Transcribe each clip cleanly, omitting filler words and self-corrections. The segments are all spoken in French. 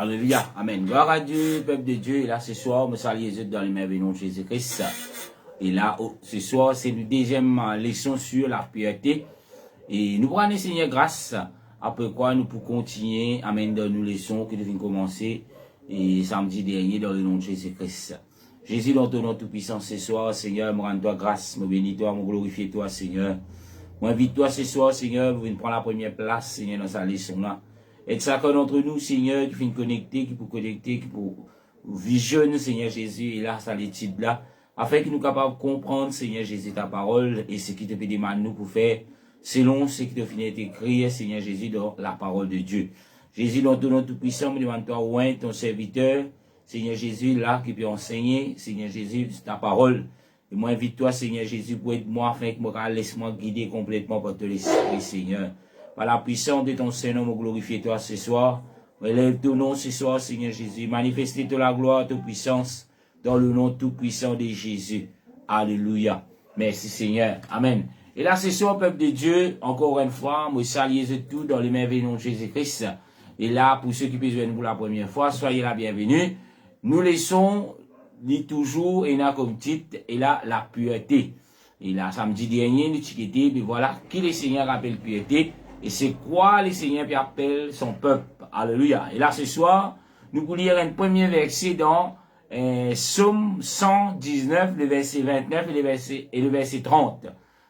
Alléluia. Amen. Gloire à Dieu, peuple de Dieu. Et là, ce soir, me salue les autres dans les merveilleux noms de Jésus-Christ. Et là, ce soir, c'est une deuxième leçon sur la pureté. Et nous prenons, Seigneur, grâce. Après quoi, nous pouvons continuer. Amen. Dans nos leçons qui deviennent commencer. Et samedi dernier, dans le nom de Jésus-Christ. Jésus, dans ton nom tout-puissant ce soir, Seigneur, me rends-toi grâce, me bénis-toi, me glorifie-toi, Seigneur. M'invite-toi ce soir, Seigneur, pour venir prendre la première place, Seigneur, dans sa leçon-là. Et chacun d'entre nous, Seigneur, qui vient connecter, qui peut connecter, qui peut visionner, Seigneur Jésus, et là, ça l'étude là, afin que nous capables de comprendre, Seigneur Jésus, ta parole, et ce qui te peut demander nous pour faire, selon ce qui te finit écrit, Seigneur Jésus, dans la parole de Dieu. Jésus, dans ton nom tout-puissant, me demande-toi, ouais, ton serviteur, Seigneur Jésus, là, qui peut enseigner, Seigneur Jésus, ta parole. Et moi, invite-toi, Seigneur Jésus, pour être moi, afin que moi, laisse-moi guider complètement par ton esprit, Seigneur. Par la puissance de ton Seigneur, me glorifie toi ce soir. Élève ton nom ce soir, Seigneur Jésus. Manifeste ta gloire, ta puissance, dans le nom tout puissant de Jésus. Alléluia. Merci, Seigneur. Amen. Et là, ce soir, peuple de Dieu, encore une fois, me salue tout dans le merveilleux nom de Jésus-Christ. Et là, pour ceux qui besoin pour la première fois, soyez la bienvenue. Nous laissons, dit toujours, et là, comme titre, et là, la pureté. Et là, samedi dernier, nous t'écoutions, mais voilà, qui le Seigneur appelle pureté. Et c'est quoi le Seigneur qui appelle son peuple. Alléluia. Et là, ce soir, nous allons lire un premier verset dans Psaume 119, le verset 29 et le verset 30.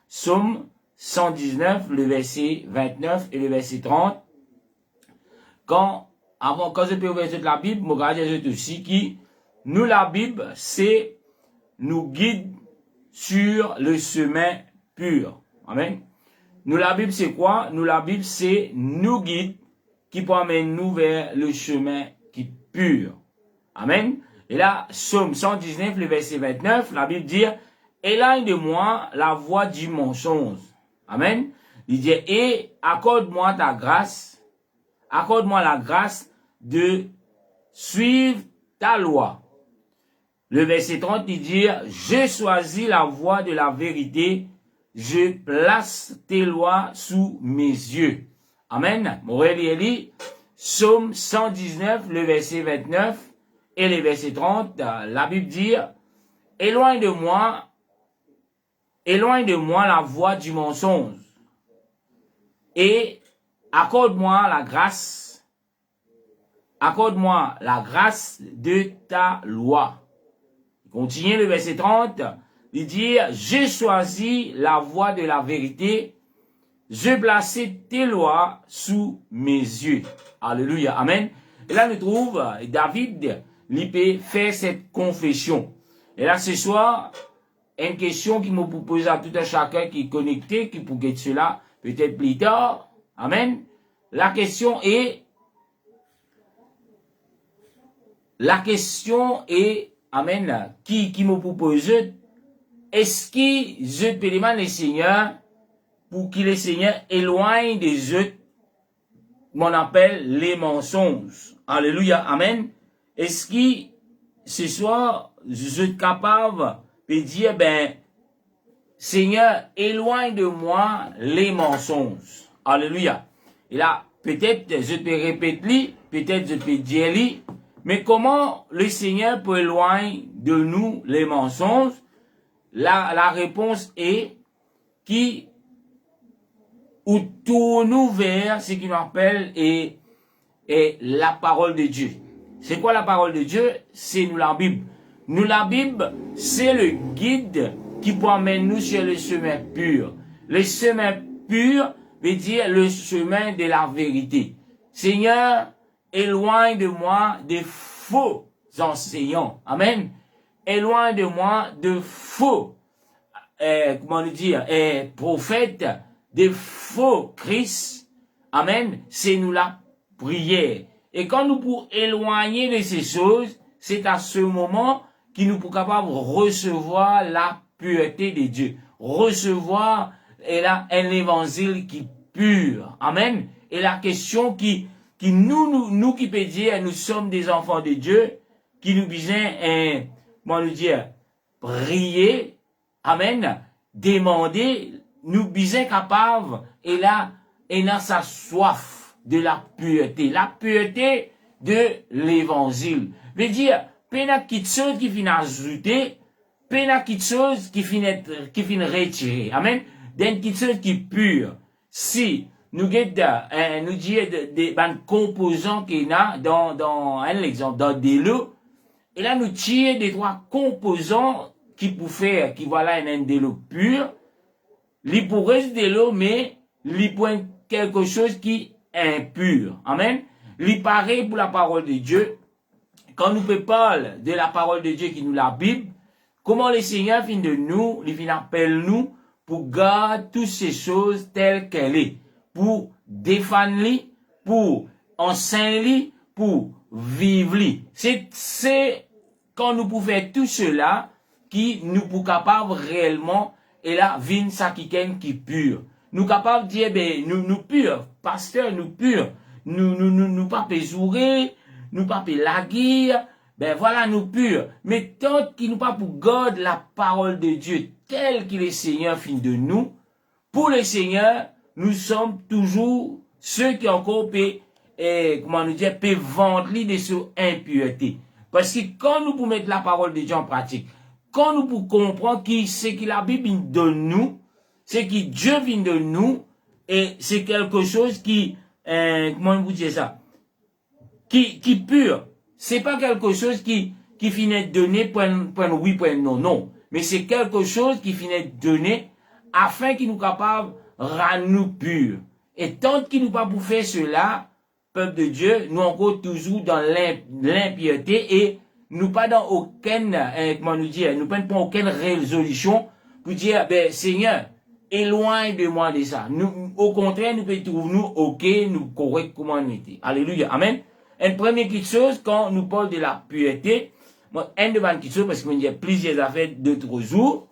Psaume 119, le verset 29 et le verset 30. Quand je peux ouvrir la Bible, je regarde aussi qui, nous, la Bible, c'est nous guide sur le chemin pur. Amen. Nous, la Bible, c'est quoi? Nous, la Bible, c'est nous guide qui promène nous vers le chemin qui est pur. Amen. Et là, Psaume 119, le verset 29, la Bible dit, éloigne de moi la voie du mensonge. Amen. Il dit, et accorde-moi ta grâce, accorde-moi la grâce de suivre ta loi. Le verset 30, il dit, je choisis la voie de la vérité, je place tes lois sous mes yeux. Amen. Morel Psaume 119, le verset 29 et le verset 30, la Bible dit, éloigne de moi la voie du mensonge et accorde-moi la grâce de ta loi. Continuez le verset 30. Il dit, j'ai choisi la voie de la vérité, je plaçais tes lois sous mes yeux. Alléluia. Amen. Et là, nous trouvons David, il peut faire cette confession. Et là, ce soir, une question qui me propose à tout un chacun qui est connecté, qui peut être cela peut-être plus tard. Amen. La question est, amen, qui me propose, est-ce que je peux demander le Seigneur pour que le Seigneur éloigne des eux, qu'on appelle les mensonges. Alléluia, amen. Est-ce que ce soir, je suis capable de dire, Seigneur, éloigne de moi les mensonges. Alléluia. Et là, peut-être je peux répéter, peut-être je peux dire, mais comment le Seigneur peut éloigner de nous les mensonges? La réponse est ou tourne vers ce qu'on appelle et la parole de Dieu. C'est quoi la parole de Dieu? C'est nous la Bible. Nous la Bible, c'est le guide qui promène nous sur le chemin pur. Le chemin pur veut dire le chemin de la vérité. Seigneur, éloigne de moi des faux enseignants. Amen. Éloigne de moi de faux, prophètes, des faux Christ. Amen. C'est nous la prière. Et quand nous pouvons éloigner de ces choses, c'est à ce moment que nous pouvons capables de recevoir la pureté de Dieu. Recevoir un évangile qui est pur. Amen. Et la question qui nous qui peut dire, nous sommes des enfants de Dieu, qui nous besoin, prier, amen, demander, nous besoin capables, et là, sa soif de la pureté. La pureté de l'évangile. Veut dire, pena quelque chose qui finit ajouter, pena quelque chose qui finit retirer. Amen. D'un quelque chose qui est pur. Si nous nous disons des composants qu'il y a dans un exemple, dans des lots, et là nous tirons des trois composants qui pour faire, qui voilà un de l'eau pur, li pour rester de l'eau, mais li pour quelque chose qui est impur. Amen. Li pareil pour la parole de Dieu. Quand nous parlons de la parole de Dieu qui nous la Bible, comment le Seigneur vient de nous, il vient appelle nous pour garder toutes ces choses telles qu'elles est, pour défendre, pour enseigner, pour vivre. C'est quand nous pouvons faire tout cela qui nous pour capable réellement et là vin ça qui est pur. Nous capables de dire ben nous purs, pasteur nous purs, nous pas péjourer, nous pas laguer, ben voilà nous purs. Mais tant qu'il nous pas pour garder la parole de Dieu telle qu'il est Seigneur fin de nous, pour le Seigneur, nous sommes toujours ceux qui encore comment nous dire, peut vendre de sur impureté. Parce que quand nous pouvons mettre la parole de Dieu en pratique, quand nous pouvons comprendre qui c'est que la Bible donne nous, c'est que Dieu vient de nous, et c'est quelque chose qui, comment vous dire ça, qui pur. C'est pas quelque chose qui finit de donner point oui, point non, non. Mais c'est quelque chose qui finit de donner afin qu'il nous capable rendre nous purs. Et tant qu'il nous pas pour faire cela, peuple de Dieu, nous encore toujours dans l'impiété et nous pas dans aucune, comment nous dire, nous pas aucune résolution pour dire, ben, Seigneur, éloigne de moi de ça. Nous, au contraire, nous pouvons trouver nous, ok, nous correct comment on était. Alléluia. Amen. Une première petite chose, quand nous parlons de la pureté, moi, une de petite chose, parce qu'il y a plusieurs affaires d'autres jours,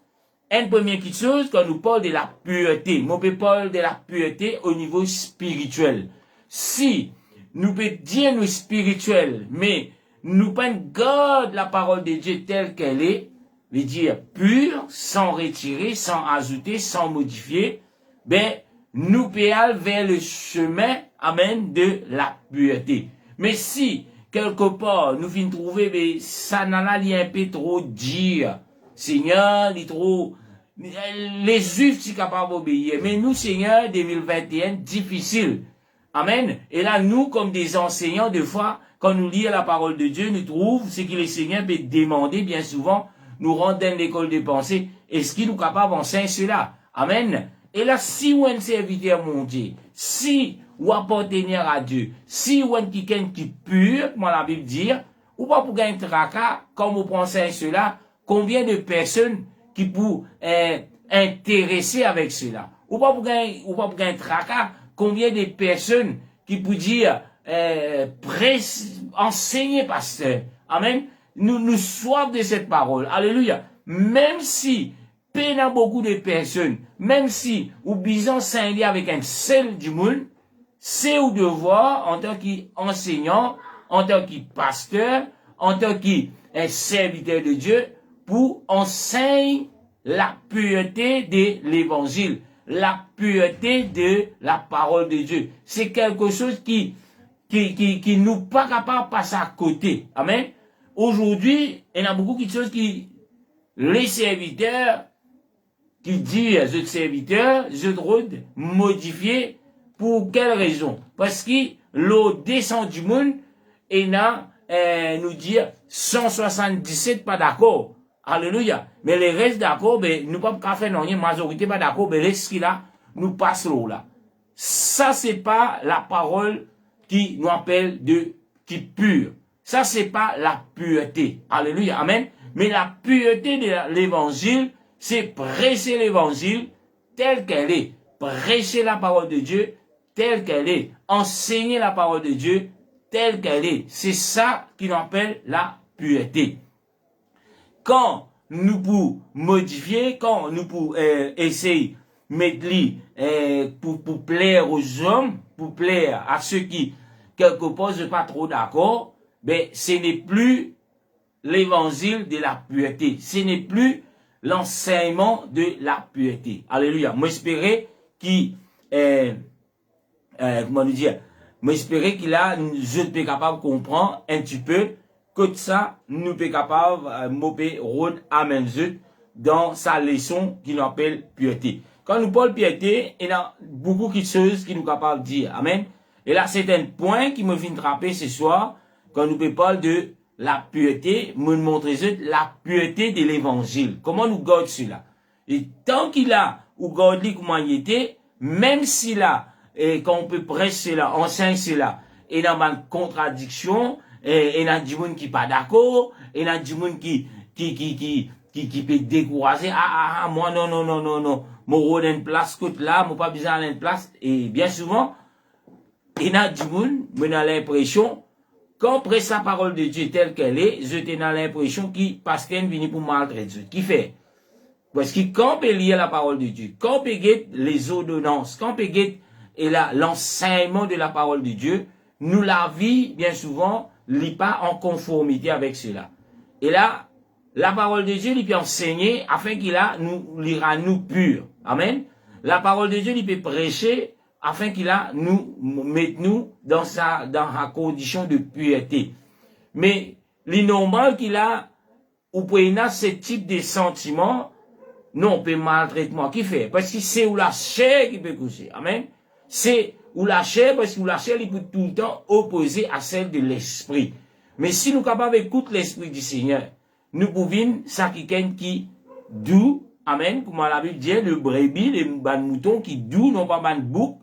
une première petite chose, quand nous parlons de la pureté, moi, je parle de la pureté au niveau spirituel. Si, nous pouvons dire nous spirituels, mais nous pas garder la parole de Dieu telle qu'elle est, veut dire pure, sans retirer, sans ajouter, sans modifier, ben, nous pouvons vers le chemin, amen, de la pureté. Mais si, quelque part, nous finissons trouver, ben, ça n'en a un peu trop dire, Seigneur, il trop, les juifs sont capables d'obéir, mais nous, Seigneur, 2021, difficile. Amen. Et là, nous, comme des enseignants, des fois, quand nous lisons la parole de Dieu, nous trouvons ce que les seigneurs peuvent demander bien souvent, nous rendent dans l'école de pensée. Est-ce qu'il nous capable d'enseigner cela? Amen. Et là, si vous êtes un serviteur mon Dieu, si vous appartenir à Dieu, si vous êtes quelqu'un qui est pur, comme la Bible dit, ou pas pour gagner tracas, comme vous pensez cela, combien de personnes qui pour intéresser avec cela? Ou pas pour gagner tracas, combien de personnes qui pour dire enseigner pasteur. Amen. Nous soif de cette parole. Alléluia. Même si peine à beaucoup de personnes, même si ou besoin s'enseigner avec un seul du monde, c'est au devoir en tant qu'enseignant, en tant que pasteur, en tant que serviteur de Dieu, pour enseigner la pureté de l'évangile, la pureté de la parole de Dieu. C'est quelque chose qui nous pas capable de passer à côté. Amen. Aujourd'hui, il y a beaucoup de choses qui, les serviteurs, qui disent, les serviteurs, je dois modifier pour quelle raison? Parce que l'eau descend du monde et nous dire 177 pas d'accord. Alléluia. Mais les restes d'accord, ben, nous pas faire non, majorité pas d'accord, ben, les qui là, nous passe l'eau là. Ça, c'est pas la parole qui nous appelle qui pure. Ça, c'est pas la pureté. Alléluia. Amen. Mais la pureté de l'évangile, c'est prêcher l'évangile tel qu'elle est. Prêcher la parole de Dieu telle qu'elle est. Enseigner la parole de Dieu telle qu'elle est. C'est ça qu'on appelle la pureté. Quand nous pouvons modifier, quand nous pouvons essayer de mettre pour plaire aux hommes, pour plaire à ceux qui, quelque part, ne sont pas trop d'accord, ben, ce n'est plus l'évangile de la pureté. Ce n'est plus l'enseignement de la pureté. Alléluia. Moi, j'espérais comment nous dire, J'espère qu'il a, je peux capable de comprendre un petit peu, que ça, nous peut capable, mopé, rôle, amen, dans sa leçon qu'il appelle piété. Quand nous parlons piété, il y a beaucoup de choses qui nous capables de dire. Amen. Et là, c'est un point qui me vient de rappeler ce soir, quand nous parlons de la pureté, me montrer la pureté de l'évangile. Comment nous gardons cela? Et tant qu'il a, ou garde comment il était, même s'il a, et quand on peut prêcher cela, enseigne cela, et dans une contradiction, et dans du monde qui pas d'accord, et dans du monde qui peut décourager, moi, non, mon rôle une place, côté là, mon pas besoin d'une place, et bien souvent, et dans du monde, mais dans l'impression, quand presse sa parole de Dieu telle qu'elle est, je t'ai dans l'impression qu'il, parce qu'elle vient pour maltraiter, qui fait? Parce que quand on peut lire la parole de Dieu, quand on peut guetter les ordonnances, quand on peut guetter l'enseignement de la parole de Dieu, nous la vie, bien souvent, n'est pas en conformité avec cela. Et là, la parole de Dieu, il peut enseigner afin qu'il nous lira nous purs. Amen. La parole de Dieu, il peut prêcher afin qu'il nous mette nous dans sa condition de pureté. Mais, l'innormal qu'il a, ou pour ce type de sentiment, non, on peut maltraitement. Qui fait? Parce que c'est où la chair qui peut coucher. Amen. C'est où la chair, parce que la chair, il peut tout le temps opposer à celle de l'esprit. Mais si nous sommes capables d'écouter l'esprit du Seigneur, nous pouvons, ça qui doux, amen, comme la Bible dit, le brebis, les moutons qui doux, non pas ban bouc,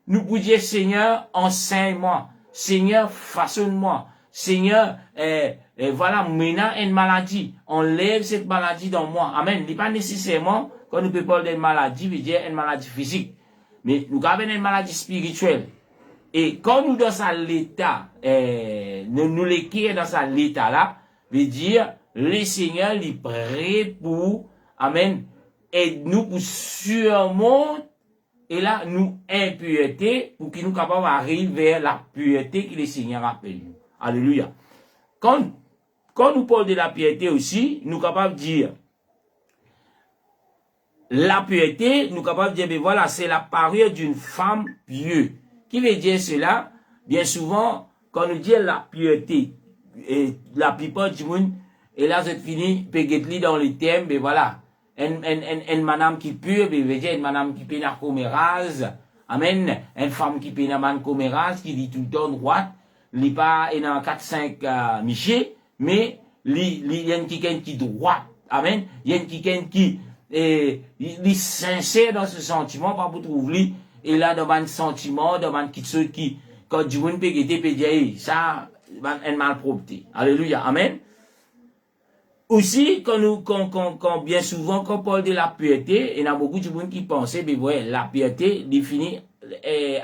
nous pouvons dire, Seigneur, enseigne-moi, Seigneur, façonne-moi, Seigneur, voilà, maintenant une maladie, enlève cette maladie dans moi, amen. Il n'est pas nécessairement, quand nous pouvons parler d'une maladie, veut dire une maladie physique, mais nous avons une maladie spirituelle. Et quand nous dans l'état, nous l'écrivons dans cet état-là, veut dire, le Seigneur est prêt pour, amen, aide-nous pour surmonter, et là, nous impureté, pour qu'il nous capable d'arriver vers la pureté que le Seigneur appelle nous. Alléluia. Quand nous parlons de la pureté aussi, nous sommes capables de dire, la pureté, nous sommes capables de dire, ben voilà, c'est la parure d'une femme pieuse. Qui veut dire cela? Bien souvent, quand nous disons la pureté, et la plupart du monde, et là, je finis, peut-être dans les thèmes, ben voilà, une madame qui pure, ben veut dire une madame qui peut la commérase, amen, une femme qui peut la commérase, qui dit tout le temps droite, il n'est pas dans 4-5 michés, mais il y a quelqu'un qui droit, amen, il y a quelqu'un qui est sincère dans ce sentiment, pas pour trouver, et là, dans un sentiment, dans un quelque chose qui, quand du monde peut dire, ça, une malpropreté. Alléluia, amen. Aussi, quand bien souvent, quand on parle de la pureté, il y a beaucoup de gens qui pensent, ben ouais, la pureté définie,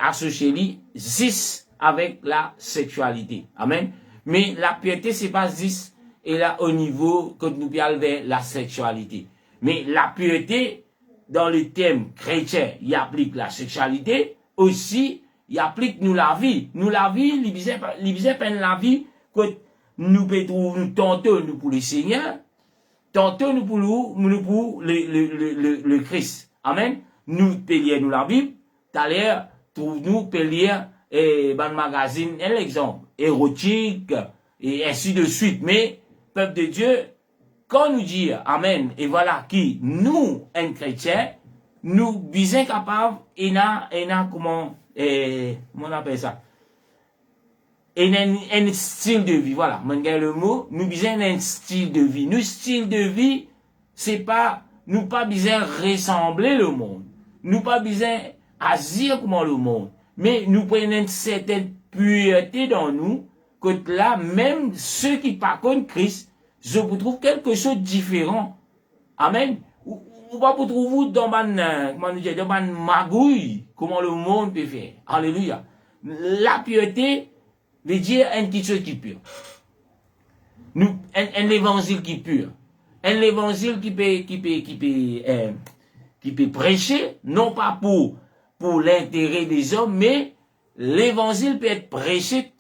associée, juste avec la sexualité. Amen. Mais la pureté, c'est pas juste, et là, au niveau, que nous parlons vers la sexualité. Mais la pureté, dans le thème chrétien, il applique la sexualité, aussi, il applique nous la vie. Nous la vie, il disait la vie, que nous pouvons tantôt nous pour le Seigneur, tantôt nous pour le Christ. Amen. Nous payons nous la Bible, tout à l'heure, nous payons dans le magazine, un exemple, érotique, et ainsi de suite. Mais, peuple de Dieu, quand nous dit Amen, et voilà qui, nous, un chrétien, nous sommes capables, comment on appelle ça? Un style de vie, voilà, le mot, nous sommes un style de vie. Nous, style de vie, c'est pas, nous pas besoin ressembler le monde. Nous pas besoin agir comme le monde. Mais nous prenons une certaine pureté dans nous, que là, même ceux qui par contre Christ, je vous trouve quelque chose de différent. Amen. Ou pas pour trouver dans une magouille, comment le monde peut faire. Alléluia. La pureté veut dire un petit chose qui est pur. Un évangile qui est pur. Un évangile qui peut prêcher, non pas pour l'intérêt des hommes, mais l'évangile peut être prêché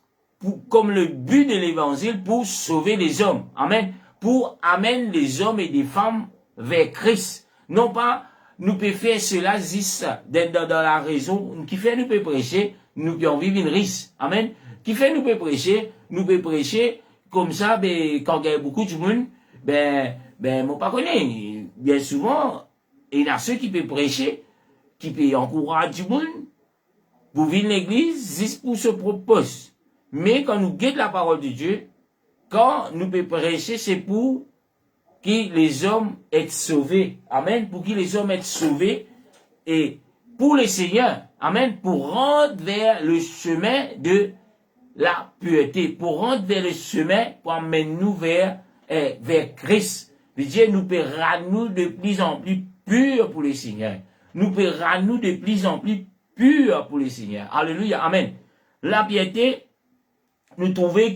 comme le but de l'évangile pour sauver les hommes. Amen. Pour amener les hommes et les femmes vers Christ. Non pas, nous pouvons faire cela juste dans la raison qui fait nous peut prêcher, nous pouvons vivre une risque. Amen. Qui fait nous pouvons prêcher comme ça, ben, quand il y a beaucoup de monde, moi pas connais. Bien souvent, il y a ceux qui peuvent prêcher, qui peuvent encourager du monde, pour venir l'église, juste pour ce propos. Mais quand nous guettons la parole de Dieu, quand nous pouvons prêcher, c'est pour que les hommes aient sauvés. Amen. Pour que les hommes aient sauvés et pour le Seigneur. Amen. Pour rendre vers le chemin de la pureté. Pour rendre vers le chemin, pour amener nous vers Christ. Dieu nous paiera nous de plus en plus purs pour le Seigneur. Nous paiera nous de plus en plus purs pour le Seigneur. Alléluia. Amen. La piété, nous trouvons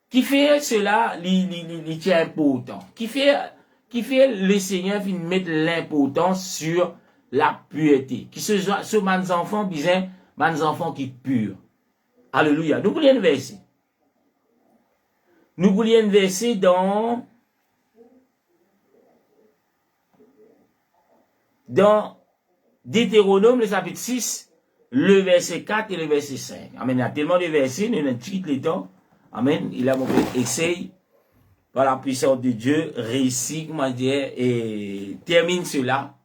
qui fait cela, c'est important. Qui fait le Seigneur vient mettre l'importance sur la pureté. Qui se soit, sur mes enfants, bizarre, mes enfants qui purs. Alléluia. Nous voulions un verset. Nous voulions un verset dans Deutéronome, le chapitre 6, le verset 4 et le verset 5. Amen. Il y a tellement de versets, nous avons tout le temps. Amen. Il a montré, essaye, par la puissance de Dieu, réussit, comment dire, et termine cela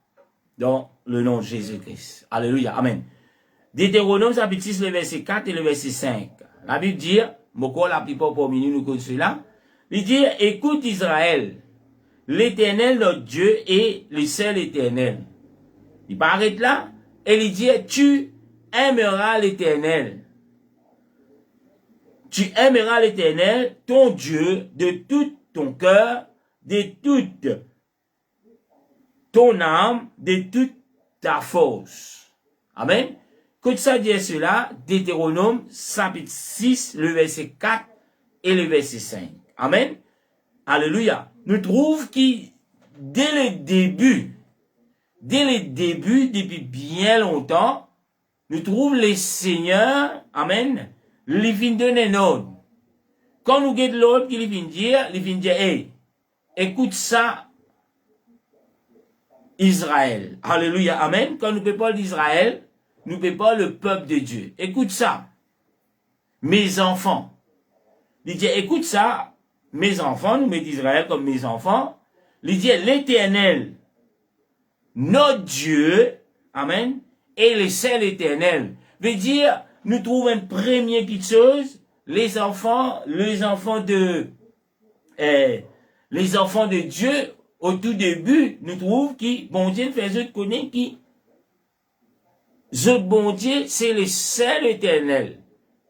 dans le nom de Jésus-Christ. Alléluia. Amen. Deutéronome, chapitre 6, le verset 4 et le verset 5. La Bible dit, beaucoup la plupart parmi nous connaissent cela. Il dit, écoute Israël, l'Éternel notre Dieu est le seul Éternel. Il paraît là, et il dit, tu aimeras l'Éternel. Tu aimeras l'Éternel, ton Dieu, de tout ton cœur, de toute ton âme, de toute ta force. Amen. Quand ça dit cela, Deutéronome, chapitre 6, le verset 4 et le verset 5. Amen. Alléluia. Nous trouvons que dès le début, depuis bien longtemps, nous trouvons les seigneurs, amen, les vins donner un ordre. Quand nous guettons l'ordre qui les vient dire, hey, écoute ça, Israël. Alléluia, amen. Quand nous ne parlons pas d'Israël, nous ne parlons pas le peuple de Dieu. Écoute ça, mes enfants. Il dit, écoute ça, mes enfants, nous mettons Israël comme mes enfants. Il dit, l'Éternel, notre Dieu, amen, est le seul Éternel. Veut dire, nous trouvons une première petite chose, les enfants de Dieu, au tout début, nous trouvons que bon Dieu fait eux connaître qui bon Dieu, c'est le seul Éternel.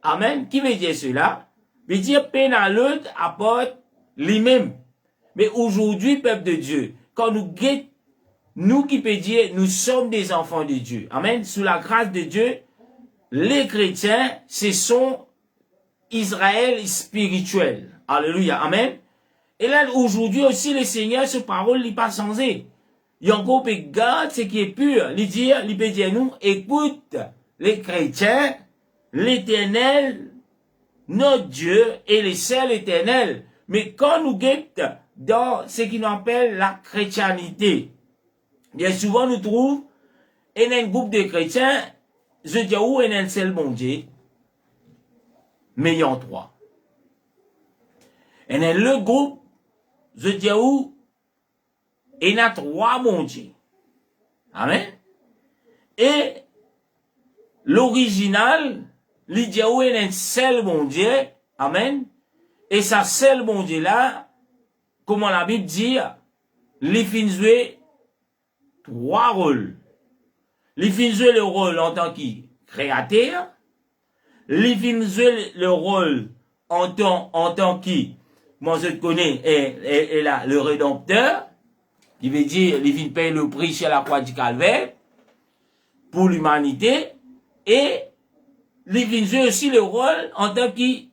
Amen. Qui veut dire cela? Veut dire peine à l'autre apporte lui-même. Mais aujourd'hui, peuple de Dieu, quand nous guettons, nous qui peut dire, nous sommes des enfants de Dieu. Amen. Sous la grâce de Dieu, les chrétiens, ce sont Israël spirituel. Alléluia. Amen. Et là, aujourd'hui aussi, le Seigneur, ce parole, il pas changé. Il encore peut garder ce qui est pur. Il peut dire nous, écoute, les chrétiens, l'Éternel, notre Dieu, est le seul Éternel. Mais quand nous guettons dans ce qu'on appelle la chrétienté, bien souvent nous trouvons, il y a un groupe de chrétiens, je dis où il y a un seul bon Dieu, mais il y en a trois. Il y a le groupe, je dis où il y a trois bons dieux. Amen. Et l'original, il dit où il y a un seul bon Dieu. Amen. Et ça seul bon Dieu là, comment la Bible dit, il fait jouer trois rôles. Il fait jouer le rôle en tant que créateur. Il fait jouer le rôle en tant que, moi je te connais, et là, le rédempteur, qui veut dire, il vient payer le prix sur la croix du calvaire, pour l'humanité, et il vient jouer aussi le rôle en tant que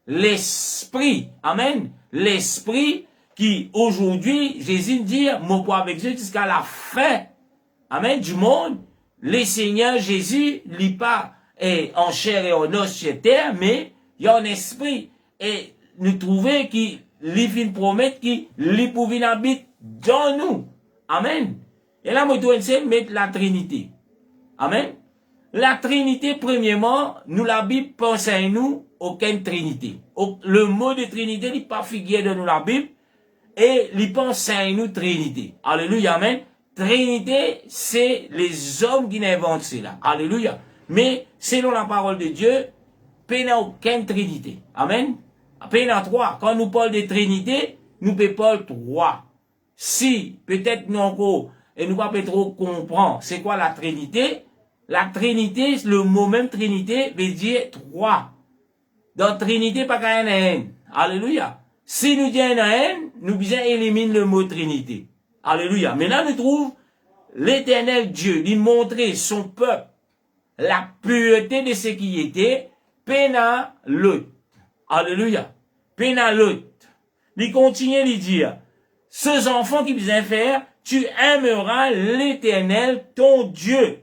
l'esprit. Amen. L'esprit qui, aujourd'hui, Jésus dit, mon poids avec Dieu jusqu'à la fin. Amen. Du monde. Le Seigneur Jésus, il pas en chair et en os sur terre, mais il y a un esprit. Et nous trouvons qu'il vient promettre qu'il pouvait habiter dans nous. Amen. Et là, moi, je dois mettre la Trinité. Amen. La Trinité, premièrement, nous, la Bible pense à nous, aucune Trinité. Le mot de Trinité, il n'est pas figuré dans la Bible, et il pense à nous, Trinité. Alléluia, amen. Trinité, c'est les hommes qui inventent cela. Alléluia. Mais, selon la parole de Dieu, il n'y a aucune Trinité. Amen. Il y a trois. Quand nous parlons de Trinité, nous ne parlons pas trois. Si, peut-être nous encore, et nous ne pouvons pas trop comprendre, c'est quoi la Trinité? La Trinité, le mot même Trinité veut dire trois. Dans Trinité, pas qu'un haine. Alléluia. Si nous disons un haine, nous bien éliminer le mot Trinité. Alléluia. Maintenant, nous trouvons l'éternel Dieu, il montrer son peuple, la pureté de ce qui était, pena l'autre. Alléluia. Pena l'autre. Il continue de dire, ces enfants qui besoin faire, tu aimeras l'éternel, ton Dieu.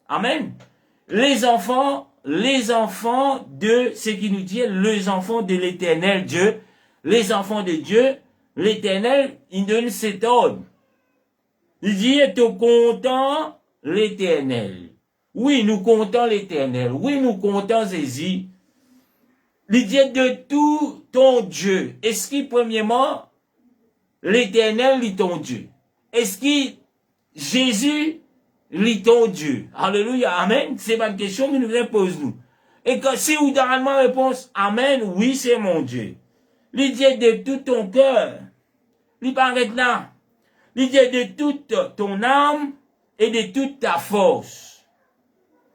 Amen. Les enfants de ce qui nous dit, les enfants de l'éternel Dieu, les enfants de Dieu, l'éternel, il donne cet ordre. Il dit, tu content l'éternel. Oui, nous comptons l'éternel. Oui, nous comptons Jésus. Il dit de tout ton Dieu. Est-ce qu'il, premièrement, l'éternel est ton Dieu? Est-ce que Jésus est ton Dieu? Alléluia, amen. C'est pas une question que nous posons. Et que si vous donnez ma réponse, amen, oui, c'est mon Dieu. Il dit de tout ton cœur. Il paraît là. Il dit de toute ton âme et de toute ta force.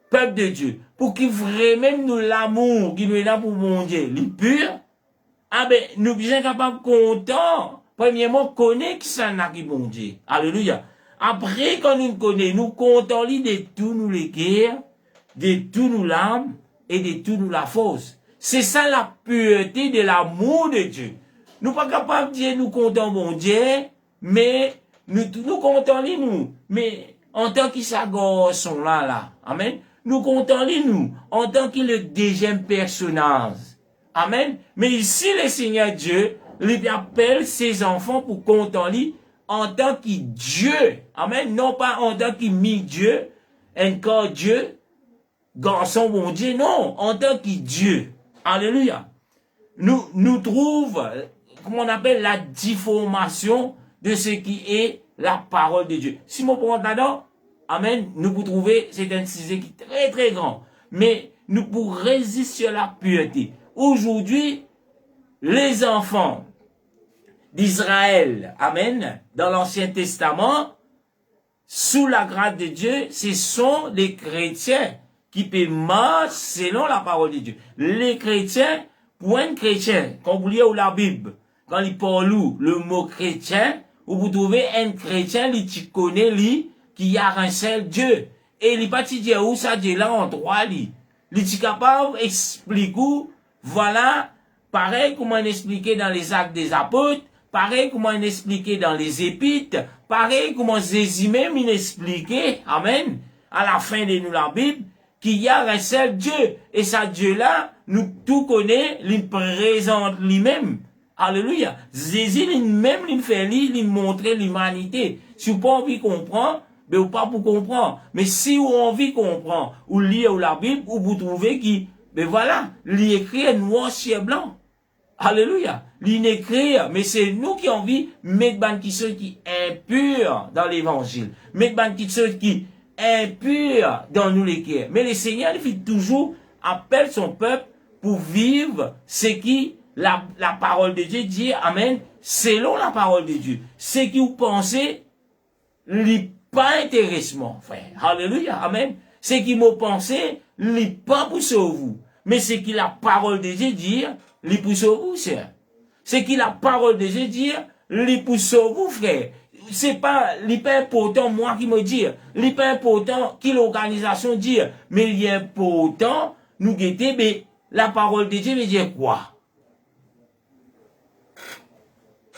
Peuple de Dieu. Pour qu'il vraiment nous l'amour qui nous est là pour mon Dieu, il pur. Ah ben, nous sommes capables de content. Premièrement, connaître qui ça n'a qui bon Dieu. Alléluia. Après, quand nous connaissons, nous comptons de tout nous les guerres, de tout nous l'âme et de tout nous la force. C'est ça la pureté de l'amour de Dieu. Nous ne sommes pas capables de dire nous comptons bon Dieu, mais nous comptons les nous. Mais en tant qu'ils sont là. Amen. Nous comptons les nous en tant qu'il est le deuxième personnage. Amen. Mais ici, le Seigneur Dieu, il appelle ses enfants pour compter en tant que Dieu. Amen. Non pas en tant que mi-Dieu, encore Dieu, garçon bon Dieu. Non, en tant que Dieu. Alléluia. Nous trouvons, comment on appelle, la déformation de ce qui est la parole de Dieu. Si mon prend là-dedans, amen, nous pouvons trouver, c'est un sujet qui est très très grand. Mais nous pouvons résister sur la pureté. Aujourd'hui, les enfants d'Israël, amen, dans l'Ancien Testament, sous la grâce de Dieu, ce sont les chrétiens qui peuvent marcher selon la parole de Dieu. Les chrétiens, pour un chrétien, quand vous lisez la Bible, quand il parle le mot chrétien, vous trouvez un chrétien qui connaît lui, qui a un seul Dieu. Et il pas dire où ça Dieu là en droit lui. Il est capable d'expliquer, voilà, pareil comment on expliquait dans les actes des apôtres, pareil comment on expliquait dans les épîtres, pareil comment Jésus même il expliquait, amen, à la fin de nous la Bible, qu'il y a un seul Dieu. Et ce Dieu-là, nous tout connaît, il présente lui-même. Alléluia. Jésus lui-même, il fait il montre l'humanité. Si vous pas envie de comprendre, mais ou pas pour comprendre. Mais si vous avez envie de comprendre, ou lire la Bible, ou vous trouvez qui, mais voilà, il écrit noir sur blanc. Alléluia. Il écrit, mais c'est nous qui avons envie de mettre qui sont qui impurs dans l'évangile. Mettre qui sont qui impurs dans nous les cœurs. Mais le Seigneur, il fait toujours appelle son peuple pour vivre ce qui la parole de Dieu dit, amen, selon la parole de Dieu. Ce qui vous pensez, n'est pas intéressant, frère. Alléluia, amen. Ce qui vous pensez, n'est pas pour sauver vous. Mais ce qui la parole de Dieu dit, n'est pour sauver vous, sœur. Ce qui la parole de Dieu dit, n'est pour sauver vous, frère. C'est pas l'hyper important, moi qui me dis, l'hyper important qui l'organisation dit, mais il est important, nous guetter, mais la parole de Dieu veut dire quoi?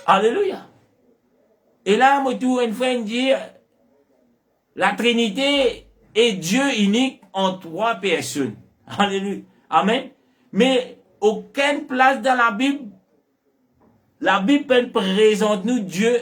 Alléluia. Et là, moi, tout une fois, dire, la Trinité est Dieu unique en trois personnes. Alléluia. Amen. Mais aucune place dans la Bible présente nous Dieu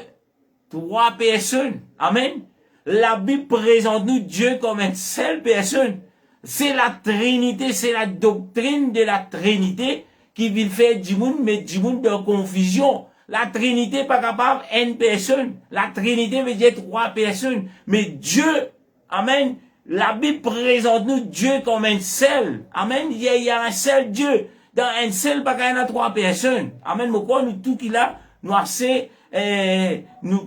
trois personnes. Amen. La Bible présente nous Dieu comme une seule personne. c'est la Trinité, c'est la doctrine de la Trinité qui vient faire du monde, mais du monde de confusion. La Trinité pas capable une personne. La Trinité veut dire 3 personnes. Mais Dieu, amen, la Bible présente nous Dieu comme un seul. Amen, il y a un seul Dieu. Dans un seul, pas qu'il y a 3 personnes. Amen, mais quoi, nous, tout qu'il a, nous assez, nous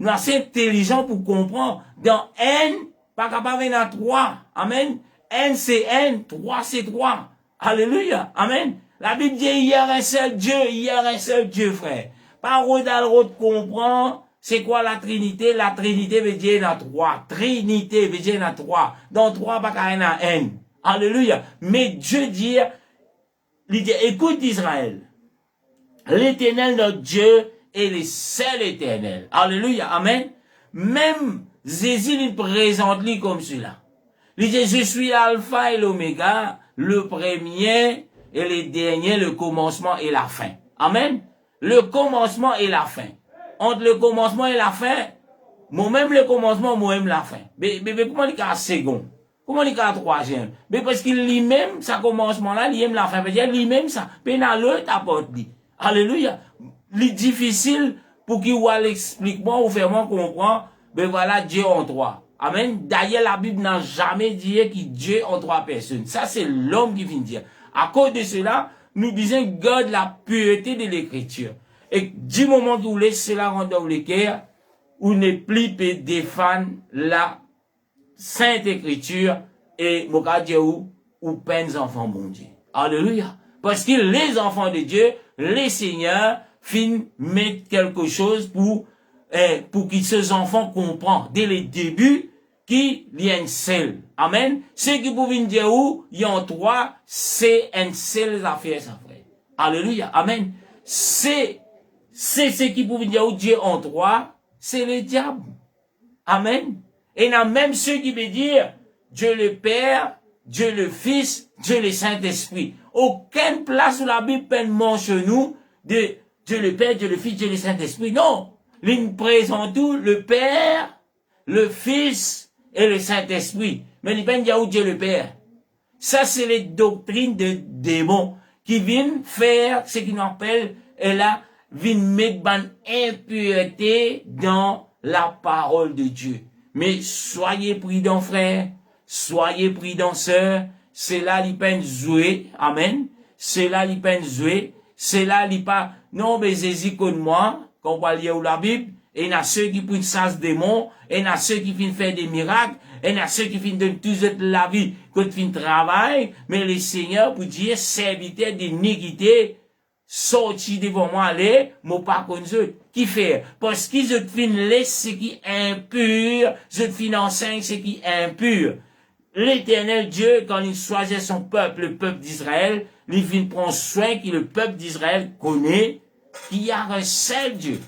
assez intelligents pour comprendre. Dans un, pas capable, il y en a 3. Amen. Un, c'est un. 3, c'est 3. Alléluia. Amen. La Bible dit, il y a un seul Dieu, il y a un seul Dieu, frère. Par Rodalrod comprend, c'est quoi la Trinité? La Trinité veut dire il y en a 3. Trinité veut dire il y en a 3. Dans 3, pas qu'il y en a un. Alléluia. Mais Dieu dit, il dit, écoute Israël, l'Éternel notre Dieu est le seul éternel. Alléluia. Amen. Même Jésus, il présente lui comme cela. Il dit, je suis l'alpha et l'oméga, le premier et le dernier, le commencement et la fin. Amen. Le commencement et la fin. Entre le commencement et la fin, moi-même le commencement, moi-même la fin. Mais comment il y a un second? Comment il y a un troisième? Mais parce qu'il lui-même, ça commencement là, il aime la fin. C'est-à-dire, lui-même, ça, puis dans l'autre apporte lui. Alléluia. C'est difficile pour qu'il voit l'expliquement ou faire comprendre, ben voilà, Dieu en 3. Amen. D'ailleurs, la Bible n'a jamais dit que Dieu en 3 personnes. Ça, c'est l'homme qui vient dire. À cause de cela, nous disons, garde la pureté de l'écriture. Et du moment où vous laissez cela rendre dans le cœur, vous ne plus peut défendre la Sainte Écriture et, mon Dieu, ou peines enfants, bon Dieu. Alléluia. Parce que les enfants de Dieu, les seigneurs, finissent mettre quelque chose pour que ces enfants comprennent dès le début qu'il y a une seule. Amen. Ceux qui pouvaient dire où, il y a 3, c'est une seule affaire, ça frère. Alléluia. Amen. C'est ce qui pouvaient dire où Dieu en 3, c'est le diable. Amen. Et il y a même ceux qui veulent dire Dieu le Père, Dieu le Fils, Dieu le Saint-Esprit. Aucune place où la Bible peine mentionne nous de Dieu le Père, Dieu le Fils, Dieu le Saint-Esprit. Non. Il présente tout le Père, le Fils et le Saint-Esprit. Mais il peine dire où Dieu le Père. Ça, c'est les doctrines de démons qui viennent faire ce qu'on appelle, et là, viennent mettre une impureté dans la parole de Dieu. Mais soyez prudents, frères. Soyez prudents, sœurs. C'est là qu'il peine jouer. Amen. C'est là qu'il peine jouer. C'est là qu'il pas, non, mais Jésus comme moi, quand on va lire la Bible, et il y a ceux qui prennent ça démon, et il y a ceux qui viennent faire des miracles, et il y a ceux qui viennent donner toute la vie, quand ils viennent travailler, mais le Seigneur, pour dire, serviteur d'iniquité, sorti devant moi, allez, moi pas comme eux. Qui fait? Parce qu'ils se fin laisse ce qui est impur, se fin enseigne ce qui est impur. L'Éternel Dieu, quand il choisit son peuple, le peuple d'Israël, il vient prendre soin que le peuple d'Israël connaît qu'il y a un seul Dieu.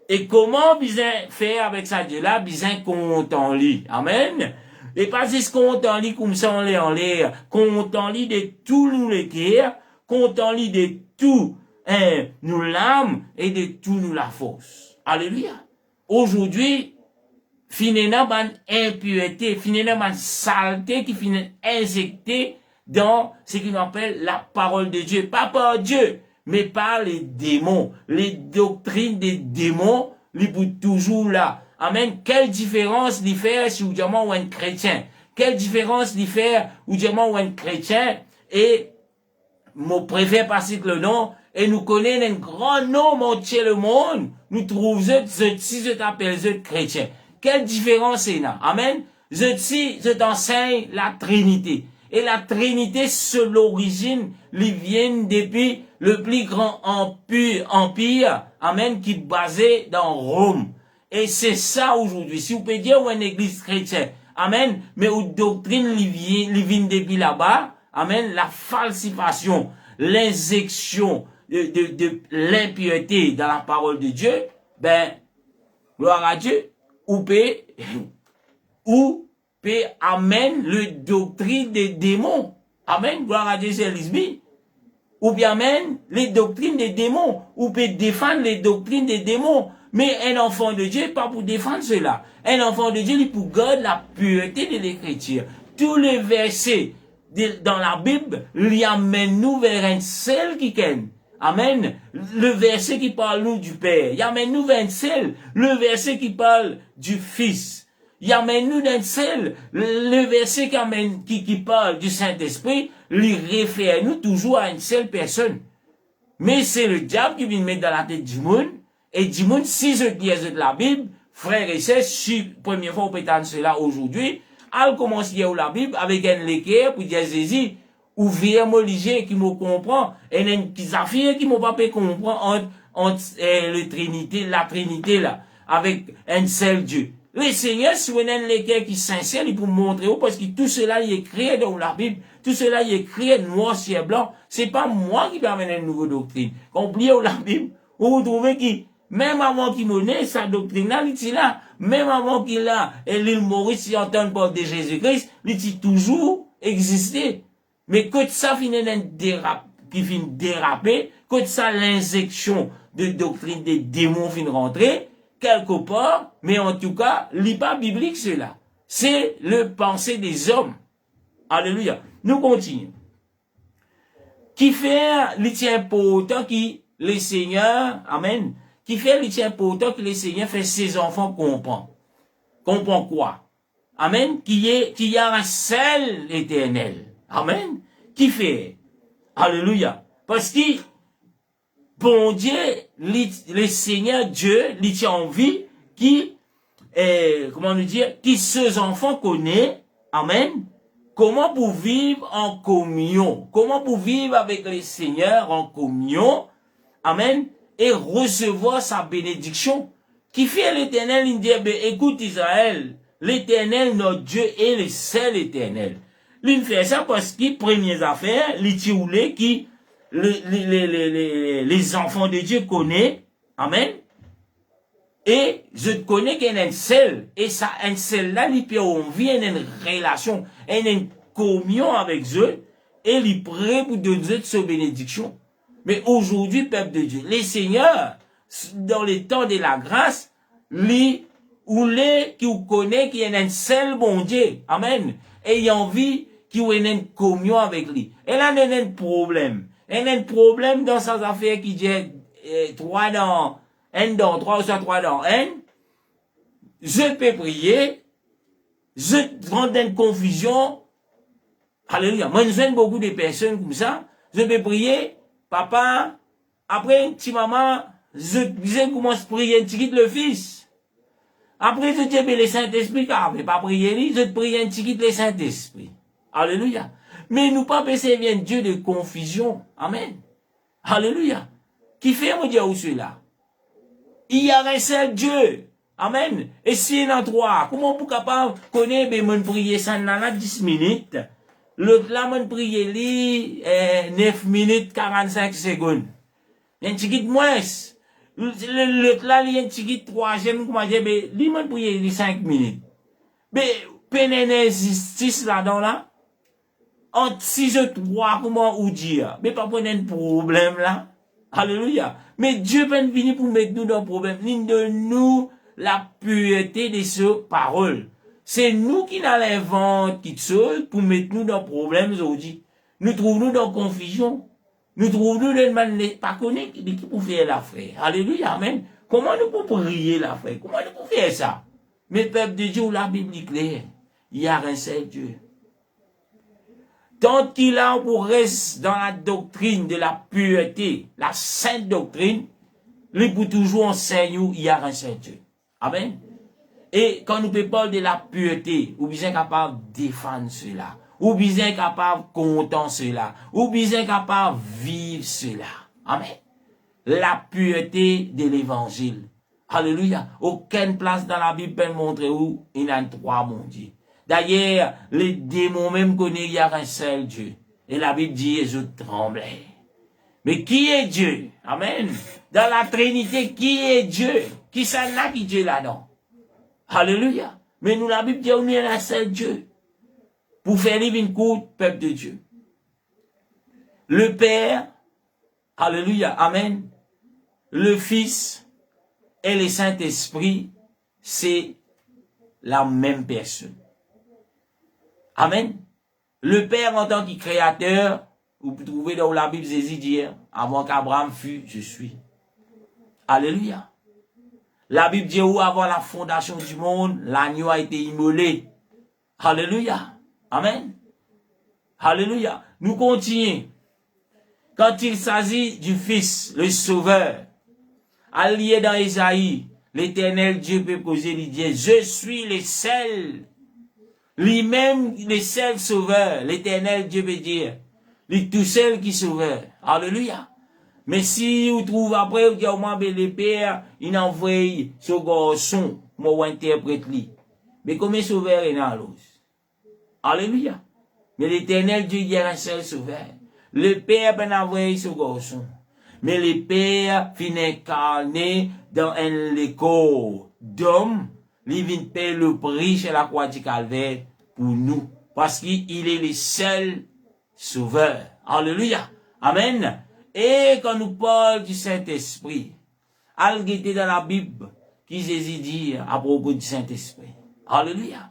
Et comment bien faire avec ça Dieu-là? Bien compte en lui. Amen. Et pas juste compte en lui comme ça on l'est en l'air. Compte en lui de tout nous les cœurs, compte en lui de tout nous l'âme et de tout nous la force. Alléluia. Aujourd'hui, finalement, une impureté, finalement, une saleté qui finit injectée dans ce qu'on appelle la parole de Dieu. Pas par Dieu, mais par les démons. Les doctrines des démons, ils sont toujours là. Amen. Quelle différence il fait si vous dites ou un chrétien? Quelle différence il fait ou dites ou un chrétien? Et, mon préfère passer le nom, et nous connaissons un grand nombre entier le monde, nous trouvons si je t'appelle chrétien. Quelle différence c'est là? Amen. Je t'enseigne la Trinité. Et la Trinité, c'est l'origine, ils viennent depuis le plus grand empire, amen, qui est basé dans Rome. Et c'est ça aujourd'hui. Si vous pouvez dire, ou une église chrétienne, amen, mais où doctrine, ils viennent depuis là-bas, amen, la falsification, l'injection de l'impureté dans la parole de Dieu, ben, gloire à Dieu, ou peut amène le doctrine des démons. Amen. Gloire à Dieu, c'est l'isbi. Ou bien amène les doctrines des démons. Ou peut défendre les doctrines des démons. Mais un enfant de Dieu, pas pour défendre cela. Un enfant de Dieu, il pour garder la pureté de l'écriture. Tous les versets, dans la Bible, il amène nous vers un seul qui ken. Amen. Le verset qui parle nous du Père. Il amène nous vers un seul. Le verset qui parle du Fils. Il amène nous d'un seul. Le verset qui parle du Saint-Esprit, il réfère nous toujours à une seule personne. Mais c'est le diable qui vient mettre dans la tête du monde. Et du monde, si je dis la Bible, frères et sœurs, si première fois on peut entendre cela aujourd'hui, elle commence à lire la Bible avec un lecteur pour dire Jésus, ou vraiment léger qui me comprend, et une petite affaire qui m'a pas pu comprendre entre la Trinité là, avec un seul Dieu. Le Seigneur, si vous avez un lecteur qui est sincère, il peut montrer, parce que tout cela, il est écrit dans la Bible, tout cela, il est écrit noir sur blanc. C'est pas moi qui vais amener une nouvelle doctrine. Quand vous lisez la Bible, vous trouvez que, même avant qu'il m'ait sa doctrine là, il est là, même avant qu'il a, et l'île Maurice, il entend parler de Jésus-Christ, il est toujours existé. Mais quand ça finit déraper, quand ça l'injection de doctrine des démons finit rentrer, quelque part, mais en tout cas, n'est pas biblique cela. C'est le pensée des hommes. Alléluia. Nous continuons. Qui fait l'outil important qui les seigneurs, amen, qui fait l'outil important que les seigneurs fait ses enfants comprendre. Comprend quoi? Amen. Qui y a un seul éternel. Amen. Qui fait? Alléluia. Parce que, bon Dieu, le Seigneur Dieu, il tient en vie, qui, comment nous dire, qui ses enfants connaît, amen, comment pour vivre en communion, comment pour vivre avec le Seigneur en communion, amen, et recevoir sa bénédiction, qui fait l'Éternel, il dit, écoute Israël, l'Éternel, notre Dieu, est le seul éternel. Il fait ça parce que, premières affaires, les tioulés qui, les enfants de Dieu connaissent, amen, et je connais qu'il y a un seul, et ça, un seul là, il peut envie une relation, une communion avec Dieu, et il prie pour donner sa bénédiction. Mais aujourd'hui, peuple de Dieu, les seigneurs, dans les temps de la grâce, qui connaissent qu'il y a un seul bon Dieu, amen, et il y a envie qu'il y ait une communion avec lui. Et là, il y a un problème. Il y a un problème dans ces affaires qui dit 3 dans 1 dans 3 ou soit 3 dans 1. Je peux prier. Je rentre dans une confusion. Alléluia. Moi, je vois beaucoup de personnes comme ça. Je peux prier. Papa, après, un petit maman, je commence à prier un petit le fils. Après, je dis, le Saint-Esprit, car je ne pas prier, je prie un petit le Saint-Esprit. Alléluia. Mais nous pas penser bien Dieu de confusion. Amen. Alléluia. Qui fait, me dire où celui-là? Il y a un seul Dieu. Amen. Et s'il y en a 3, comment vous capable connaître, mais mon prier ça dans 10 minutes? L'autre là, mon prier li, 9 minutes 45 secondes. Un petit peu moins. L'autre là, il y a un petit peu 3e, comment dire, mais lui, mon prier li 5 minutes. Mais, pénéné justice là-dedans là. Entre 6 et 3, comment vous dire? Mais pas prendre un problème là. Alléluia. Mais Dieu peut venir pour mettre nous dans le problème. Il de nous la pureté de ces paroles. C'est nous qui n'allons inventer quelque chose pour mettre nous dans le problème aujourd'hui. Nous trouvons-nous dans la confusion. Nous trouvons-nous dans le mal, pas connaître qui peut faire la frère. Alléluia. Amen. Comment nous pouvons prier la frère? Comment nous pouvons faire ça? Mais peuple de Dieu, la Bible est claire. Il y a un seul Dieu. Tant qu'il a pour reste dans la doctrine de la pureté, la sainte doctrine, lui pour toujours enseigner il y a un seul Dieu. Amen. Et quand nous parlons de la pureté, ou bien capable de défendre cela, ou bien capable de contenter cela, ou bien capable de vivre cela. Amen. La pureté de l'évangile. Alléluia. Aucune place dans la Bible peut montrer où il y a 3 mon Dieu. D'ailleurs, les démons même connaissent qu'il y a un seul Dieu. Et la Bible dit, et je tremblais. Mais qui est Dieu? Amen. Dans la Trinité, qui est Dieu? Qui s'en a qui Dieu là-dedans? Alléluia. Mais nous, la Bible dit, on est un seul Dieu. Pour faire vivre une courte peuple de Dieu. Le Père, alléluia, amen. Le Fils et le Saint-Esprit, c'est la même personne. Amen. Le Père en tant que créateur, vous trouvez dans la Bible, Jésus dit, avant qu'Abraham fût, je suis. Alléluia. La Bible dit où avant la fondation du monde, l'agneau a été immolé. Alléluia. Amen. Alléluia. Nous continuons. Quand il s'agit du Fils, le Sauveur, allié dans Isaïe, l'Éternel Dieu peut poser, il dit, je suis le seul, lui-même le seul Sauveur, l'Éternel Dieu peut dire, lui tout seul qui sauveur. Alléluia. Mais si vous trouvez après, vous dites, le Père, il envoie ce garçon, moi, interprète lui. Mais combien sauveur est dans l'eau? Alléluia. Mais l'Éternel Dieu, il y a un seul sauveur. Le Père peut envoyer ce garçon. Mais le Père finit incarné dans un corps d'homme, il vient payer le prix chez la croix du calvaire pour nous. Parce qu'il est le seul sauveur. Alléluia. Amen. Et quand nous parlons du Saint-Esprit, al guetter dans la Bible, qui Jésus dit à propos du Saint-Esprit. Alléluia.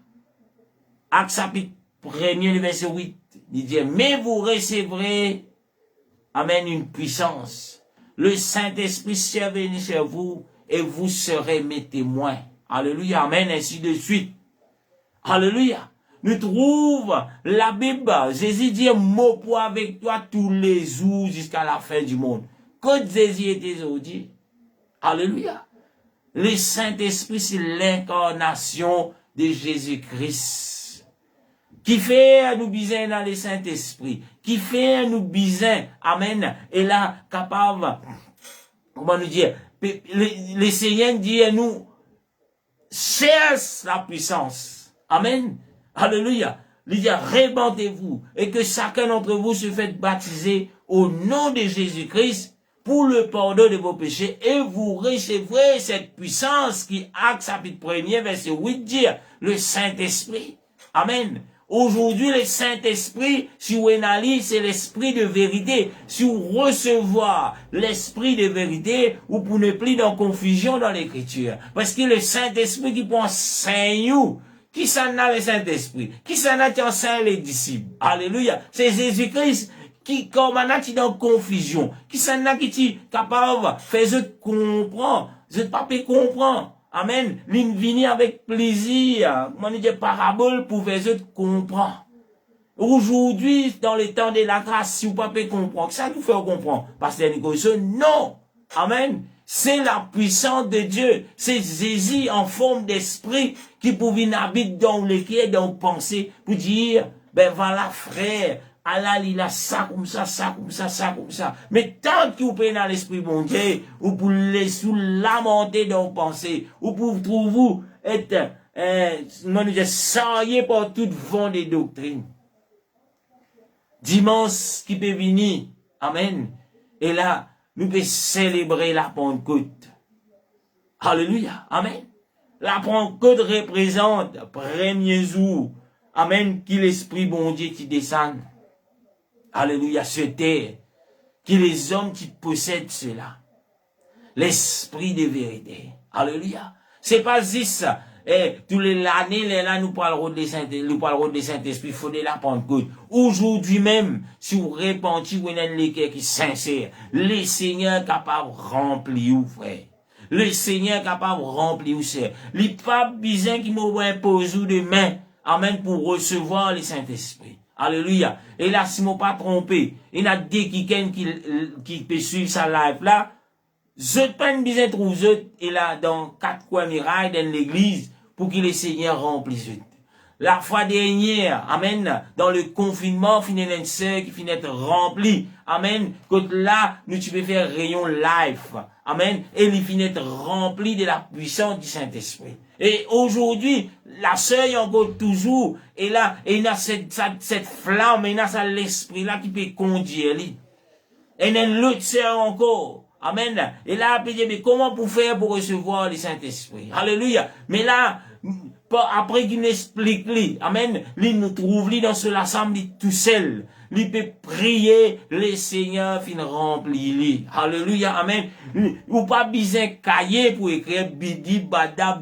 Acte chapitre 1er, verset 8, il dit, mais vous recevrez, amen, une puissance. Le Saint-Esprit sera venu sur vous et vous serez mes témoins. Alléluia. Amen. Ainsi de suite. Alléluia. Nous trouvons la Bible. Jésus dit, mot pour avec toi tous les jours jusqu'à la fin du monde. Quand Jésus était aujourd'hui. Alléluia. Le Saint-Esprit, c'est l'incarnation de Jésus-Christ. Qui fait nous besoin dans le Saint-Esprit. Qui fait nous besoin. Amen. Et là, capable. Comment nous dire? Le Seigneur dit à nous, cherche la puissance. Amen. Alléluia. Il dit, répandez-vous et que chacun d'entre vous se fait baptiser au nom de Jésus-Christ pour le pardon de vos péchés et vous recevrez cette puissance qui, Acte chapitre 1er, verset 8, dit, le Saint-Esprit. Amen. Aujourd'hui, le Saint-Esprit, si vous analysez, c'est l'esprit de vérité. Si vous recevez l'esprit de vérité, vous ne pouvez plus dans confusion dans l'écriture. Parce que le Saint-Esprit qui peut enseigner nous, qui s'en a le Saint-Esprit, qui s'en a qui enseigne les disciples. Alléluia. C'est Jésus-Christ qui, comme on a qui dans confusion, qui s'en a qui est capable de faire comprendre, je ne pas comprendre. Amen. L'une vini avec plaisir. Comment dire parabole pour faire comprendre. Aujourd'hui, dans le temps de la grâce, si vous ne pouvez pas comprendre, ça nous fait comprendre. Pasteur Nicolas, non. Amen. C'est la puissance de Dieu. C'est Jésus en forme d'esprit qui pouvait habiter dans le cœur, dans le pensée, pour dire, ben voilà frère, Allah, il a ça comme ça, ça comme ça, ça comme ça. Mais tant que vous prenez dans l'esprit bon Dieu, vous pouvez les sous lamenter dans vos pensées, vous pouvez trouver être, saillé par toute vent de doctrine. Dimanche qui peut venir, amen. Et là, nous pouvons célébrer la Pentecôte. Alléluia, amen. La Pentecôte représente le premier jour, amen, qui l'esprit bon Dieu qui descend. Alléluia, sur terre, qui les hommes qui possèdent cela. L'esprit de vérité. Alléluia. C'est pas juste, tous les années, là, nous parlerons de Saint-Esprit, il faut de la Pentecôte. Aujourd'hui même, si vous répandez, vous avez les cœurs qui sont sincères, le Seigneur est capable de remplir vous, frère. Le Seigneur est capable de remplir vous, sœur. Les papes bizarres qui m'ont imposé demain, amen, pour recevoir le Saint-Esprit. Alléluia. Et là, si je ne pas trompé, il y a des qui peut suivre sa live là. Je pas une besoin de trouver, et là, dans 4 coins mirailles dans l'église, pour que le Seigneur remplisse. La fois dernière, amen, dans le confinement, finit une sœur qui finit être remplie. Amen. Quand là, nous tu peux faire rayon live. Amen. Et il finit être rempli de la puissance du Saint-Esprit. Et aujourd'hui, la sœur est encore toujours, et là, et il a cette flamme, il a l'esprit là qui peut conduire. Et il y a l'autre sœur encore. Amen. Et là, il dit, mais comment pour faire pour recevoir le Saint-Esprit? Alléluia. Mais là, après qu'il explique, amen, il nous trouve dans ce l'assemblée tout seul. il peut prier, le Seigneur fin rempli. Alléluia, amen. Ou pas besoin cahier pour écrire bidi bada.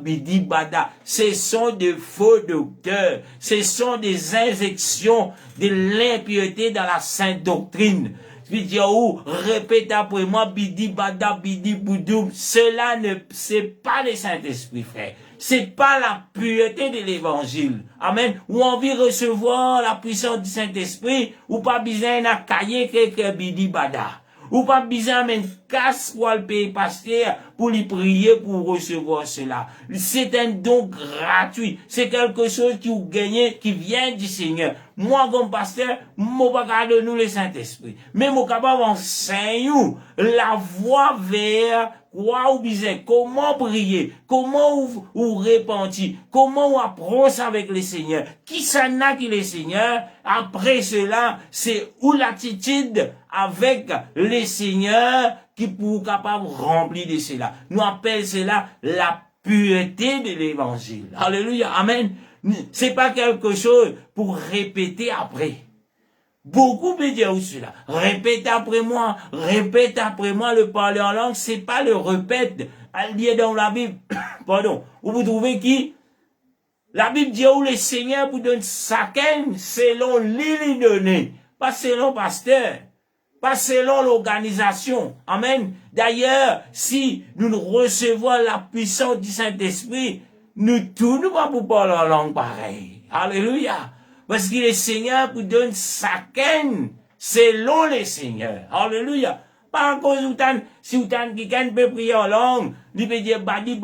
Ce sont des faux docteurs. Ce sont des injections de l'impiété dans la sainte doctrine. Puis dire, répète après moi, bidi boudou. Cela ne, c'est pas le Saint-Esprit, frère. C'est pas la pureté de l'évangile. Amen. Ou envie de recevoir la puissance du Saint-Esprit, ou pas besoin d'un cahier que bidi bada. Ou pas besoin même casse pour le payer pasteur pour lui prier pour recevoir cela. C'est un don gratuit. C'est quelque chose qui vous gagnez, qui vient du Seigneur. Moi, comme pasteur, moi, pas de nous le Saint-Esprit. Mais moi, capable d'enseigner la voie vers quoi ou besoin, comment prier, comment ou repentir, comment ou approcher avec le Seigneur. Qui s'en a qui le Seigneur? Après cela, c'est où l'attitude avec le Seigneur qui pour capable remplir de cela. Nous appelons cela la pureté de l'évangile. Alléluia. Amen. C'est pas quelque chose pour répéter après. Beaucoup peut dire cela. Répète après moi, le parler en langue, c'est pas le répète. Elle dit dans la Bible, pardon, où vous trouvez qui? La Bible dit où le Seigneur vous donne chacun selon l'île donné, pas selon pasteur, pas selon l'organisation. Amen. D'ailleurs, si nous recevons la puissance du Saint-Esprit, nous tournons pas pour parler en langue pareille. Alléluia. Parce que le Seigneur vous donne chacun selon le Seigneur. Alléluia. Pas à cause si vous quelqu'un peut prier en langue, il peut dire badi,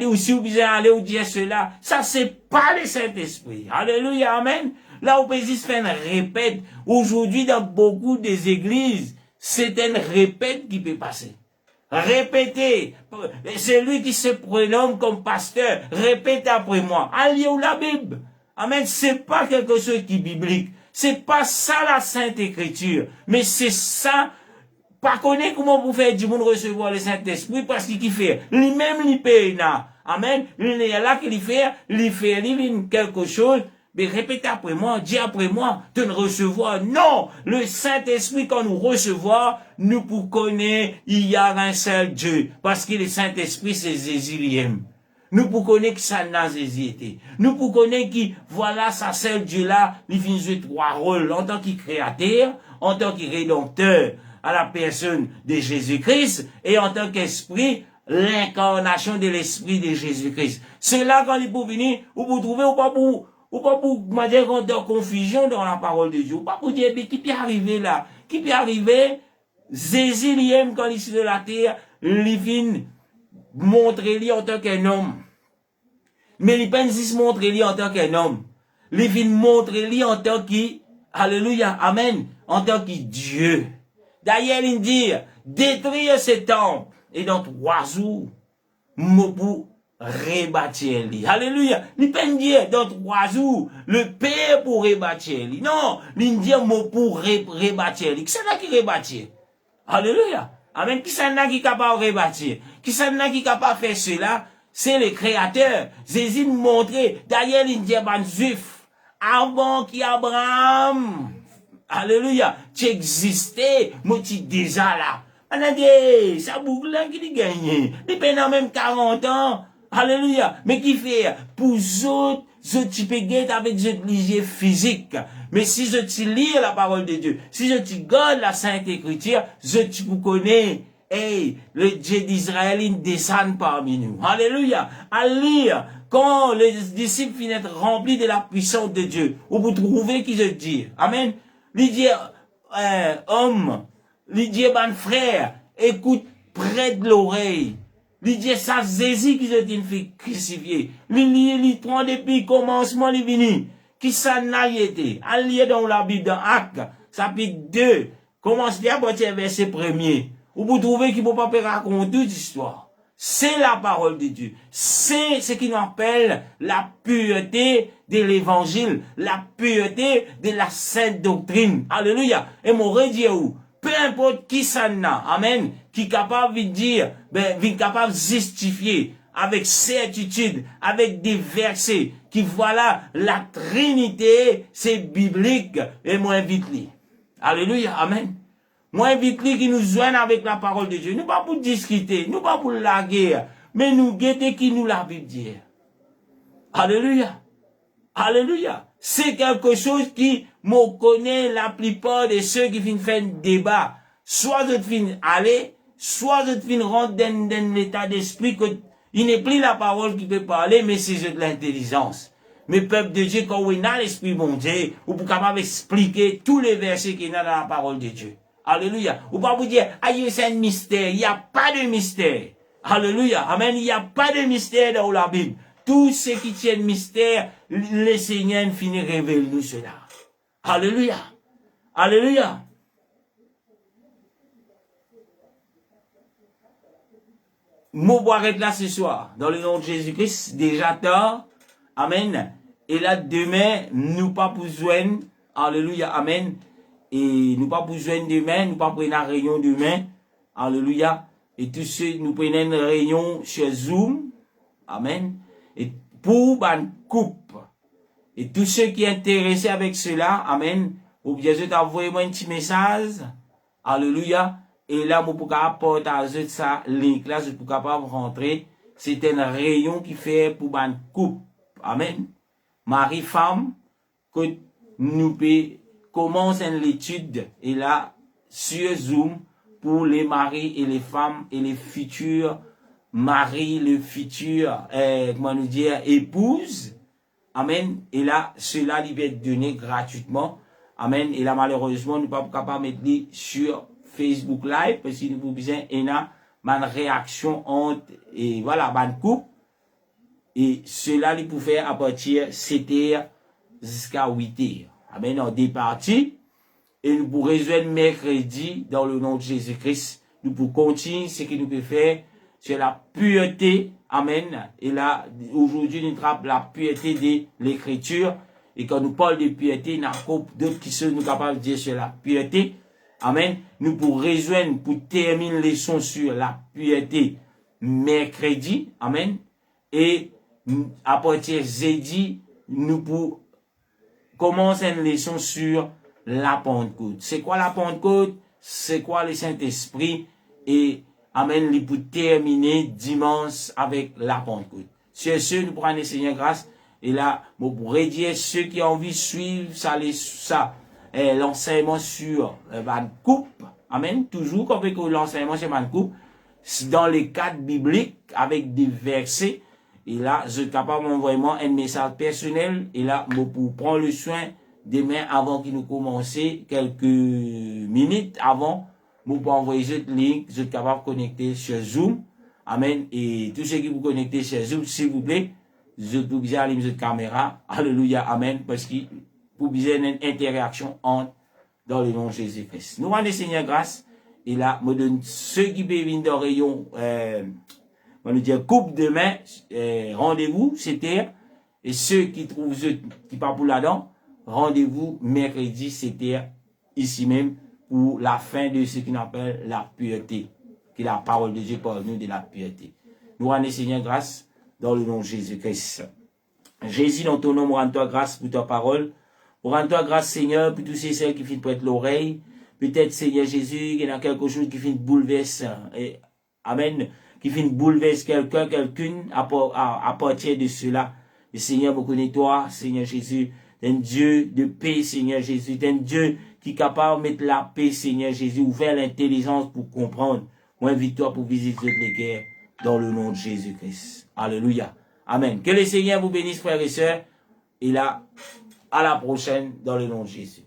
ou si vous besoin aller ou dire cela. Ça, c'est pas le Saint-Esprit. Alléluia, amen. Là, on peut juste faire une répète. Aujourd'hui, dans beaucoup des églises, c'est une répète qui peut passer. Répétez. C'est lui qui se prénomme comme pasteur. Répète après moi. Allez où la Bible. Amen. C'est pas quelque chose qui est biblique. C'est pas ça la Sainte Écriture. Mais c'est ça. Pas connaître comment vous faites du monde recevoir le Saint-Esprit parce qu'il fait. Lui-même, il paye là. Amen. Il est là qu'il fait quelque chose. Mais répète après moi, dis après moi, de ne recevoir. Non! Le Saint-Esprit, quand nous recevons, nous pour connaître, il y a un seul Dieu. Parce que le Saint-Esprit, c'est Jésus-lui-même. Nous pour connaître que ça n'a été. Nous pour connaître que, voilà, ça seul Dieu-là, il vient jouer trois rôles en tant que créateur, en tant que rédempteur à la personne de Jésus-Christ et en tant qu'esprit, l'incarnation de l'esprit de Jésus-Christ. C'est là quand il peut venir, ou vous trouvez, ou pas pour dire qu'on est en confusion dans la parole de Dieu, ou pas pour dire, mais qui peut arriver là? Qui peut arriver? Jésus lui-même, quand il est sur la terre, il vient montrer lui en tant qu'un homme. Mais il ne peut pas juste montrer lui en tant qu'un homme. Il vient montrer lui en tant que, alléluia, amen, en tant que Dieu. D'ailleurs, il dit, détruire ce temple, et dans 3 jours, pour rebâtir lui. Alléluia. Il peut dire, dans 3 jours, le Père pour rebâtir lui. Non, il dit, pour rebâtir lui. Qui c'est là qui rebâtit? Alléluia. Amen. Qui c'est là qui est capable de rebâtir? Qui c'est là qui est capable de faire cela? C'est le Créateur. Jésus nous montrait. D'ailleurs, il dit, juif, avant qu'Abraham, alléluia, tu existais, moi tu es déjà là. Attendez, ça boucle là qui gagne. Il pendant même 40 ans. Alléluia. Mais qui fait? Pour autres, tu peux gagner avec ce ligier physique. Mais si je te lis la parole de Dieu, si je te garde la Sainte Écriture, tu connais, hey, le Dieu d'Israël, il descend parmi nous. Alléluia. À lire, quand les disciples finissent remplis de la puissance de Dieu, où vous trouvez qui se dit. Amen. Il dit, homme, il dit, ben frère, écoute, prête l'oreille. Il dit, ça, Jésus qui se dit, fait crucifié. Il prend depuis commencement, il vient. Qui ça n'a été? Allié dans la Bible, dans Actes, chapitre 2, commence à partir verset 1er. Où vous trouvez qu'il ne peut pas raconter toute l'histoire. C'est la parole de Dieu. C'est ce qu'on appelle la pureté de l'évangile, la pureté de la sainte doctrine. Alléluia. Et mon redire où? Peu importe qui ça n'a, amen, qui est capable de dire, qui est capable de justifier avec certitude, avec des versets, qui voilà, la Trinité, c'est biblique, et moi invite-les. Alléluia, amen. Moi, invite lui qui nous joigne avec la parole de Dieu. Nous pas pour discuter, nous pas pour la guerre, mais nous guetter qui nous la Bible dit. Alléluia. Alléluia. C'est quelque chose qui me connaît la plupart de ceux qui viennent faire un débat. Soit je viens aller, soit je viens rentrer dans l'état d'esprit que il n'est plus la parole qui peut parler, mais c'est de l'intelligence. Mais peuple de Dieu, quand on a l'esprit bon Dieu, vous pouvez capable expliquer tous les versets qu'il y a dans la parole de Dieu. Alléluia. Vous pouvez vous dire, aïe, c'est un mystère. Il n'y a pas de mystère. Alléluia. Amen. Il n'y a pas de mystère dans la Bible. Tout ce qui tient de mystère, le Seigneur finit révéler nous cela. Alléluia. Alléluia. Moi, boire être là ce soir, dans le nom de Jésus-Christ, déjà tard. Amen. Et là, demain, nous pas besoin. Alléluia. Amen. Et nous pas besoin demain, nous pas prendre une réunion demain. Alléluia. Et tous ceux, nous prenons une réunion sur Zoom. Amen. Et pour une coupe. Et tous ceux qui sont intéressés avec cela, amen. Ou bien, je t'envoie moi un petit message. Alléluia. Et là, je peux partager ça, link là, je peux capable rentrer. C'est une réunion qui fait pour une coupe. Amen. Mari-femme, que nous commençons l'étude, et là, sur Zoom, pour les maris et les femmes et les futurs maris, les futurs, comment nous dire, épouses. Amen. Et là, cela lui va être donné gratuitement. Amen. Et là, malheureusement, nous ne sommes pas capables de mettre sur Facebook Live, parce que nous avons besoin d'une réaction entre, et voilà, une coupe. Et cela, il peut faire à partir de 7h jusqu'à 8h. Amen. On est parti. Et nous pouvons résoudre mercredi dans le nom de Jésus-Christ. Nous pouvons continuer ce que nous pouvons faire sur la pureté. Amen. Et là, aujourd'hui, nous traitons la pureté de l'écriture. Et quand nous parlons de pureté, il y a d'autres qui sont capables de dire sur la pureté. Amen. Nous pouvons résoudre, pour terminer les leçons sur la pureté mercredi. Amen. Et à partir de jeudi, nous pouvons commencer une leçon sur la Pentecôte. C'est quoi la Pentecôte? C'est quoi le Saint-Esprit? Et amen, pour terminer dimanche avec la Pentecôte. Sur ce, nous prenons le Seigneur grâce. Et là, vous pourrez dire ceux qui ont envie de suivre l'enseignement sur Van Coupe. Amen. Toujours qu'on fait que l'enseignement sur Van Coupe, dans les cadres bibliques, avec des versets. Et là, je suis capable d'envoyer un message personnel. Et là, je peux prendre le soin demain avant que nous commencions, quelques minutes avant, je peux envoyer ce link. Je suis capable de connecter sur Zoom. Amen. Et tous ceux qui vous connectez sur Zoom, s'il vous plaît, je peux bien allumer cette caméra. Alléluia. Amen. Parce que pour bien une interaction entre dans le nom de Jésus-Christ. Nous rendons Seigneur grâce. Et là, me donne ceux qui peuvent venir dans le rayon, on va dire coupe demain, rendez-vous, c'était, et ceux qui trouvent, qui partent pour là-dedans, rendez-vous mercredi, c'était ici même, pour la fin de ce qu'on appelle la pureté, qui est la parole de Dieu pour nous de la pureté. Nous rendons Seigneur grâce dans le nom de Jésus-Christ. Jésus, dans ton nom, nous rendons toi grâce pour ta parole. Nous rendons toi grâce, Seigneur, pour tous ceux qui finissent prêter l'oreille. Peut-être, Seigneur Jésus, qu'il y a quelque chose qui finit bouleverser. Amen. Qui finit bouleverser quelqu'un, quelqu'une à partir de cela. Le Seigneur, me connaît toi, Seigneur Jésus. T'es un Dieu de paix, Seigneur Jésus. T'es un Dieu qui est capable de mettre la paix, Seigneur Jésus. Ouvert l'intelligence pour comprendre. Moi, invite-toi pour visiter toutes les guerres dans le nom de Jésus-Christ. Alléluia. Amen. Que le Seigneur vous bénisse, frères et sœurs. Et là, à la prochaine dans le nom de Jésus.